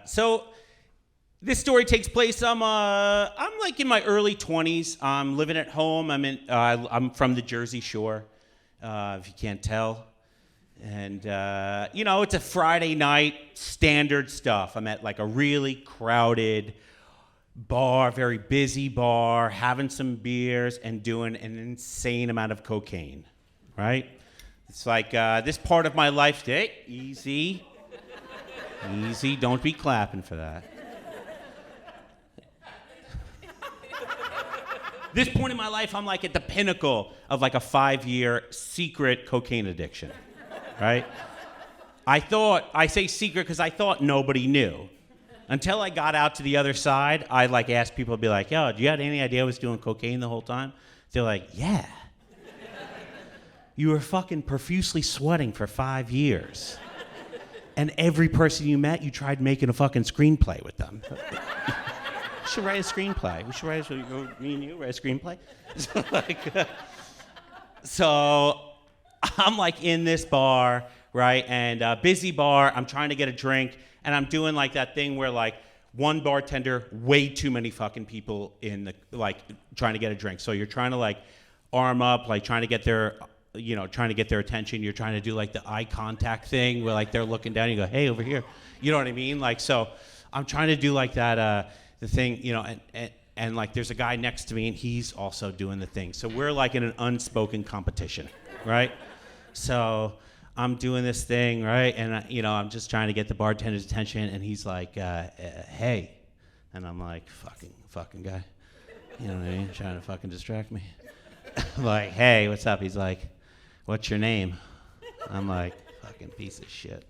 So this story takes place. I'm like in my early 20s. I'm living at home. I'm from the Jersey Shore, if you can't tell. And it's a Friday night, standard stuff. I'm at like a really crowded bar, very busy bar, having some beers and doing an insane amount of cocaine, right? It's like this part of my life. Hey, easy, don't be clapping for that. This point in my life, I'm like at the pinnacle of like a 5-year secret cocaine addiction, right? I say secret because I thought nobody knew. Until I got out to the other side, I like asked people, be like, yo, do you have any idea I was doing cocaine the whole time? They're like, yeah. You were fucking profusely sweating for 5 years. And every person you met, you tried making a fucking screenplay with them. We should write a screenplay. Me and you write a screenplay. So I'm like in this bar, right? And busy bar, I'm trying to get a drink. And I'm doing like that thing where like one bartender, way too many fucking people in the, like trying to get a drink. So you're trying to like arm up, like trying to get their attention. You're trying to do like the eye contact thing where like they're looking down, you go, hey, over here. You know what I mean? Like, so I'm trying to do like that, the thing, and like there's a guy next to me and he's also doing the thing. So we're like in an unspoken competition, right? So I'm doing this thing, right? And I'm just trying to get the bartender's attention and he's like, hey. And I'm like, fucking guy. You know what I mean? Trying to fucking distract me. I'm like, hey, what's up? He's like, what's your name? I'm like, fucking piece of shit.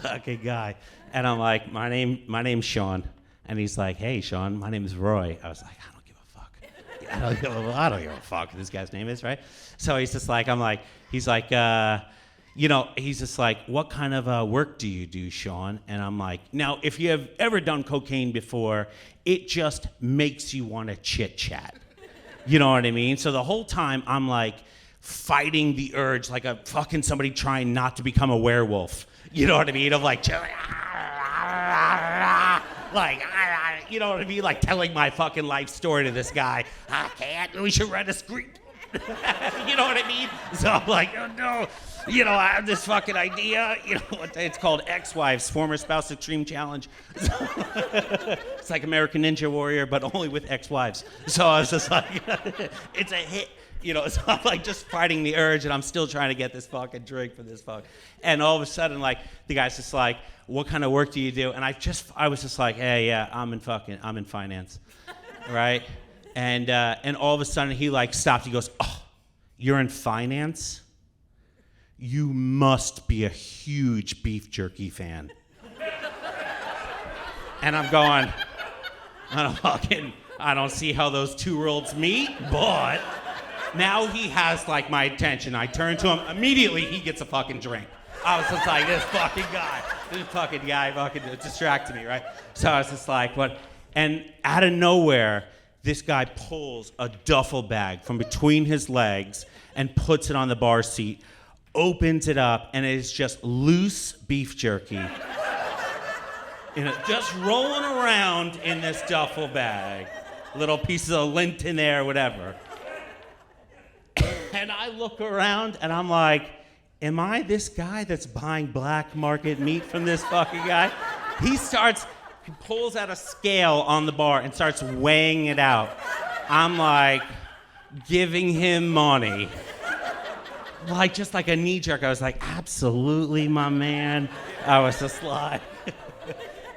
Fucking guy. And I'm like, my name's Sean. And he's like, hey, Sean, my name is Roy. I was like, I don't give a fuck. I don't give a fuck what this guy's name is, right? So he's just like, he's just like, what kind of work do you do, Sean? And I'm like, now, if you have ever done cocaine before, it just makes you want to chit-chat. You know what I mean? So the whole time, I'm like fighting the urge, like a fucking somebody trying not to become a werewolf. You know what I mean? Of like, you know what I mean? Like telling my fucking life story to this guy. I can't. We should write a script. You know what I mean? So I'm like, oh no. I have this fucking idea. It's called Ex-Wives, Former Spouse Extreme Challenge. It's like American Ninja Warrior, but only with ex-wives. So I was just like, it's a hit. So I'm like just fighting the urge, and I'm still trying to get this fucking drink for this fuck. And all of a sudden, like the guy's just like, "What kind of work do you do?" And I was just like, "Hey, yeah, I'm in finance, right?" And all of a sudden he like stopped. He goes, "Oh, you're in finance? You must be a huge beef jerky fan." And I'm going, I don't see how those two worlds meet, but. Now he has like my attention. I turn to him, immediately he gets a fucking drink. I was just like, this fucking guy fucking distracted me, right? So I was just like, what? And out of nowhere, this guy pulls a duffel bag from between his legs and puts it on the bar seat, opens it up, and it is just loose beef jerky. Just rolling around in this duffel bag. Little pieces of lint in there, whatever. And I look around and I'm like, am I this guy that's buying black market meat from this fucking guy? He pulls out a scale on the bar and starts weighing it out. I'm like, giving him money. Just like a knee jerk. I was like, absolutely, my man. I was just like,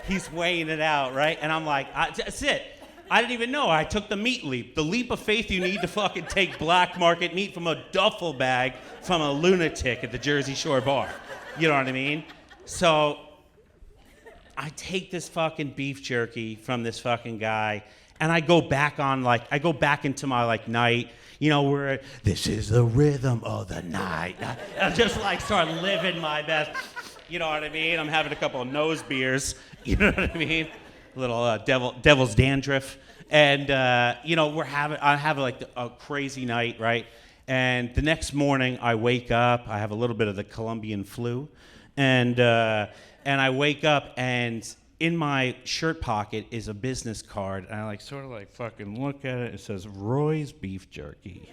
he's weighing it out, right? And I'm like, that's it. I didn't even know. I took the meat leap. The leap of faith you need to fucking take black market meat from a duffel bag from a lunatic at the Jersey Shore bar. You know what I mean? So I take this fucking beef jerky from this fucking guy, and I go back into my night, where this is the rhythm of the night. I just start living my best. You know what I mean? I'm having a couple of nose beers. You know what I mean? Little devil's dandruff, and I have a crazy night, right? And the next morning I wake up, I have a little bit of the Colombian flu, And I wake up, and in my shirt pocket is a business card, and I like sort of like fucking look at it. It says Roy's Beef Jerky.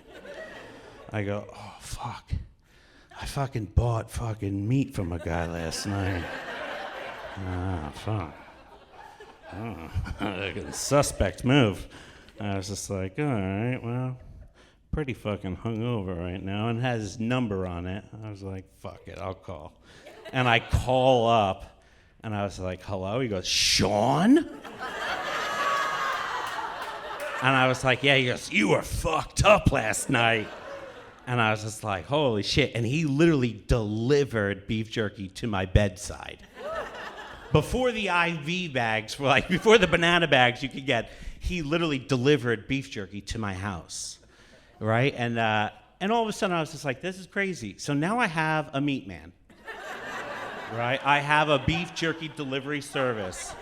I go, oh fuck, I fucking bought fucking meat from a guy last night. Ah, fuck. Oh, suspect move. I was just like, all right, well, pretty fucking hungover right now, and has his number on it. I was like, fuck it, I'll call. And I call up, and I was like, hello? He goes, Sean? And I was like, yeah. He goes, you were fucked up last night. And I was just like, holy shit. And he literally delivered beef jerky to my bedside. Before the IV bags, before the banana bags you could get, he literally delivered beef jerky to my house, right? And all of a sudden I was just like, this is crazy. So now I have a meatman. Right? I have a beef jerky delivery service.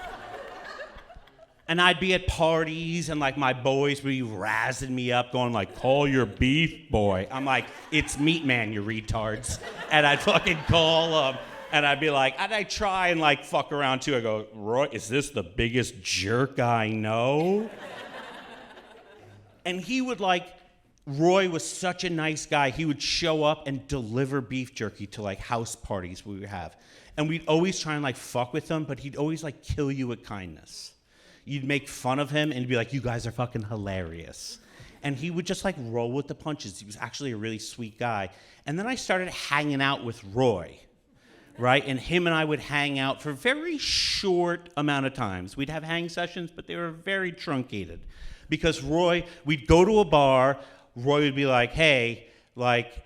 And I'd be at parties, and like my boys would be razzing me up, going like, call your beef boy. I'm like, it's Meatman, you retards. And I'd fucking call him, and I'd be like, and I'd try and like fuck around too. I go, Roy, is this the biggest jerk I know? And he would like, Roy was such a nice guy. He would show up and deliver beef jerky to like house parties we would have. And we'd always try and like fuck with him, but he'd always like kill you with kindness. You'd make fun of him and be like, you guys are fucking hilarious. And he would just like roll with the punches. He was actually a really sweet guy. And then I started hanging out with Roy, right? And him and I would hang out for a very short amount of times. We'd have hang sessions, but they were very truncated. Because Roy, we'd go to a bar, Roy would be like, hey, like,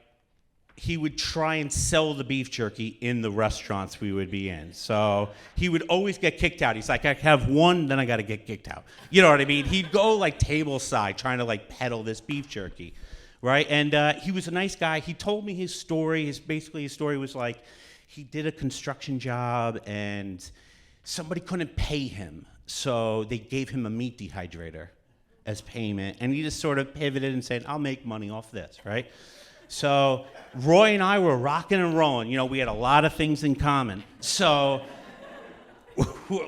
he would try and sell the beef jerky in the restaurants we would be in. So he would always get kicked out. He's like, I have one, then I got to get kicked out. You know what I mean? He'd go like table side trying to like peddle this beef jerky, right? And he was a nice guy. He told me his story. His story was like, he did a construction job and somebody couldn't pay him. So they gave him a meat dehydrator as payment. And he just sort of pivoted and said, I'll make money off this, right? So Roy and I were rocking and rolling. You know, we had a lot of things in common. So,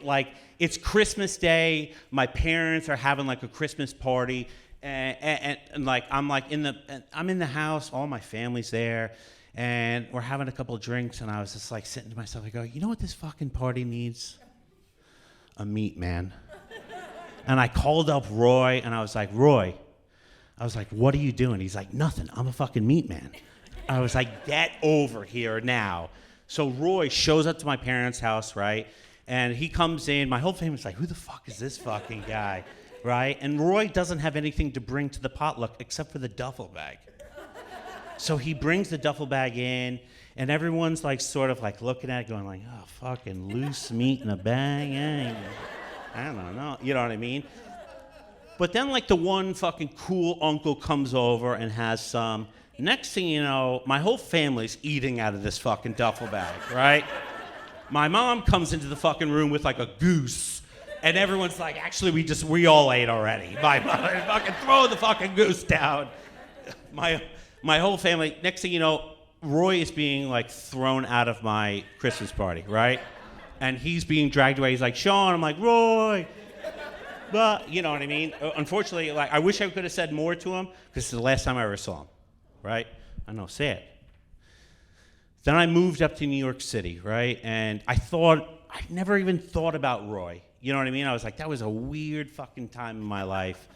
like, it's Christmas Day. My parents are having like a Christmas party, and like I'm in the house. All my family's there, and we're having a couple of drinks. And I was just like sitting to myself. I go, you know what this fucking party needs? A meat man. And I called up Roy, and I was like, Roy. I was like, what are you doing? He's like, nothing. I'm a fucking meat man. I was like, get over here now. So Roy shows up to my parents' house, right? And he comes in. My whole family's like, who the fuck is this fucking guy, right? And Roy doesn't have anything to bring to the potluck except for the duffel bag. So he brings the duffel bag in, and everyone's like sort of like looking at it going like, oh, fucking loose meat in a bag. I don't know. You know what I mean? But then, like, the one fucking cool uncle comes over and has some. Next thing you know, my whole family's eating out of this fucking duffel bag, right? My mom comes into the fucking room with, like, a goose. And everyone's like, actually, we all ate already. My mother fucking throw the fucking goose down. My whole family, next thing you know, Roy is being, like, thrown out of my Christmas party, right? And he's being dragged away. He's like, Sean. I'm like, Roy. But, you know what I mean? Unfortunately, like, I wish I could have said more to him, because it's the last time I ever saw him, right? I know, sad. Then I moved up to New York City, right? And I never even thought about Roy. You know what I mean? I was like, that was a weird fucking time in my life.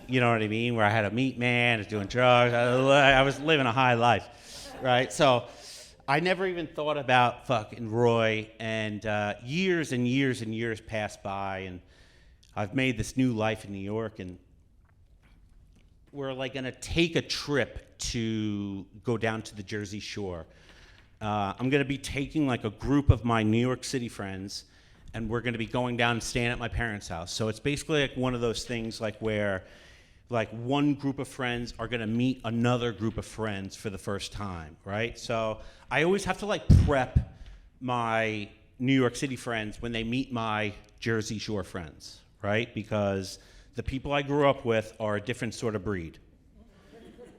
You know what I mean? Where I had a meat man, I was doing drugs, I was living a high life, right? So I never even thought about fucking Roy, and years and years and years passed by, and I've made this new life in New York, and we're like gonna take a trip to go down to the Jersey Shore. I'm gonna be taking like a group of my New York City friends, and we're gonna be going down and staying at my parents' house. So it's basically like one of those things like where like one group of friends are gonna meet another group of friends for the first time, right? So I always have to like prep my New York City friends when they meet my Jersey Shore friends, right? Because the people I grew up with are a different sort of breed.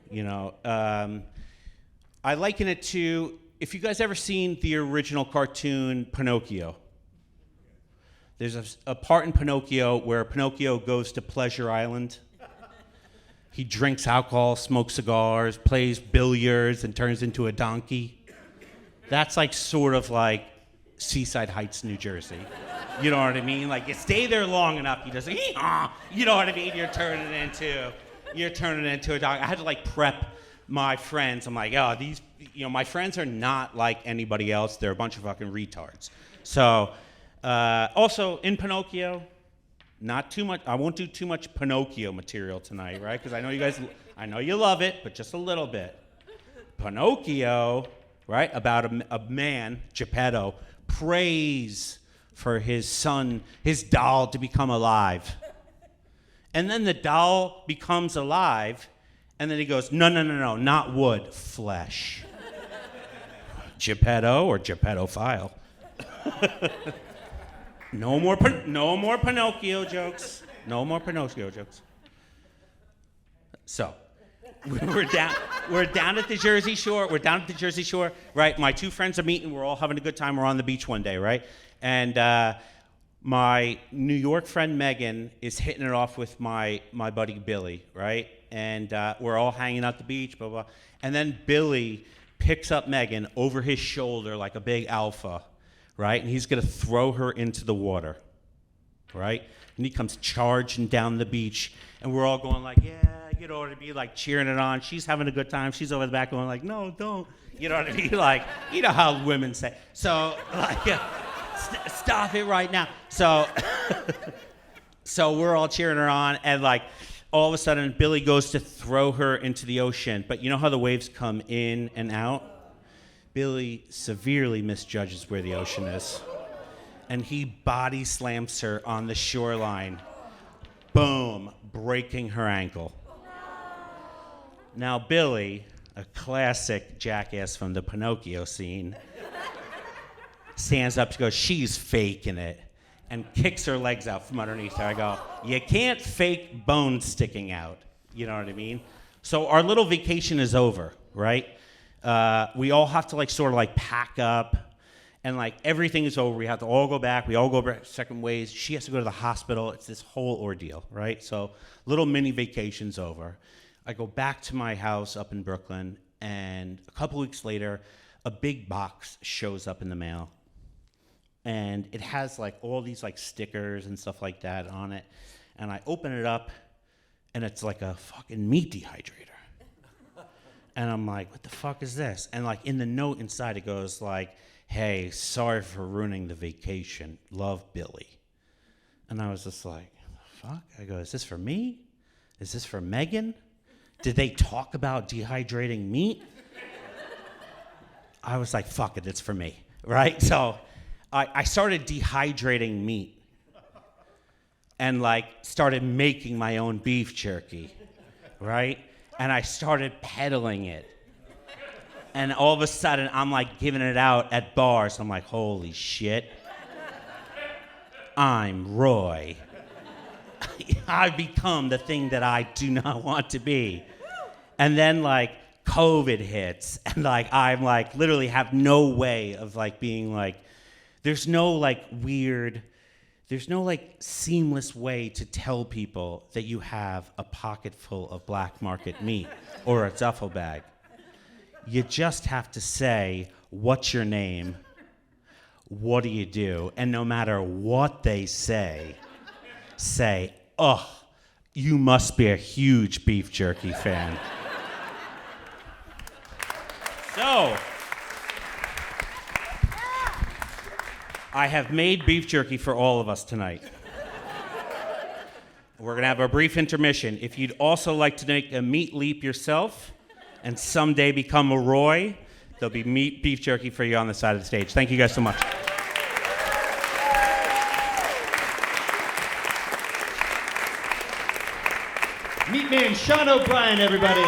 You know, I liken it to, if you guys ever seen the original cartoon Pinocchio, there's a part in Pinocchio where Pinocchio goes to Pleasure Island. He drinks alcohol, smokes cigars, plays billiards, and turns into a donkey. That's like sort of like Seaside Heights, New Jersey. You know what I mean? Like you stay there long enough, you just you know what I mean? You're turning into a donkey. I had to like prep my friends. I'm like, oh, these, my friends are not like anybody else. They're a bunch of fucking retards. So, also in Pinocchio, not too much. I won't do too much Pinocchio material tonight, right? Because I know you love it, but just a little bit. Pinocchio, right? About a man, Geppetto, prays for his son, his doll, to become alive. And then the doll becomes alive, and then he goes, no, not wood, flesh. Geppetto or Geppettophile. No more Pinocchio jokes. No more Pinocchio jokes. So, we're down at the Jersey Shore. Right? My two friends are meeting. We're all having a good time. We're on the beach one day, right? And my New York friend Megan is hitting it off with my buddy Billy, right? And we're all hanging out at the beach, blah, blah. And then Billy picks up Megan over his shoulder like a big alpha, right? And he's going to throw her into the water, right? And he comes charging down the beach, and we're all going like, yeah, you know what I mean? Like cheering it on. She's having a good time. She's over the back going like, no, don't. You know what I mean? Like, you know how women say. So, like, stop it right now. So, so we're all cheering her on, and like, all of a sudden, Billy goes to throw her into the ocean. But you know how the waves come in and out? Billy severely misjudges where the ocean is, and he body slams her on the shoreline. Boom, breaking her ankle. Now, Billy, a classic jackass from the Pinocchio scene, stands up to go, she's faking it, and kicks her legs out from underneath her. I go, you can't fake bones sticking out. You know what I mean? So our little vacation is over, right? We all have to like sort of like pack up, and like everything is over. We have to all go back. We all go back second ways. She has to go to the hospital. It's this whole ordeal, right? So little mini vacation's over. I go back to my house up in Brooklyn, and a couple weeks later, a big box shows up in the mail. And it has like all these like stickers and stuff like that on it. And I open it up, and it's like a fucking meat dehydrator. And I'm like, what the fuck is this? And like in the note inside, it goes like, hey, sorry for ruining the vacation. Love, Billy. And I was just like, fuck? I go, is this for me? Is this for Megan? Did they talk about dehydrating meat? I was like, fuck it, it's for me, right? So I started dehydrating meat and like started making my own beef jerky, right? And I started peddling it. And all of a sudden, I'm like giving it out at bars. I'm like, holy shit. I'm Roy. I've become the thing that I do not want to be. And then like COVID hits, and like I'm like literally have no way of like being like, there's no like seamless way to tell people that you have a pocket full of black market meat or a duffel bag. You just have to say, what's your name? What do you do? And no matter what they say, oh, you must be a huge beef jerky fan. So, I have made beef jerky for all of us tonight. We're gonna have a brief intermission. If you'd also like to make a meat leap yourself and someday become a Roy, there'll be beef jerky for you on the side of the stage. Thank you guys so much. Meatman Sean O'Brien, everybody.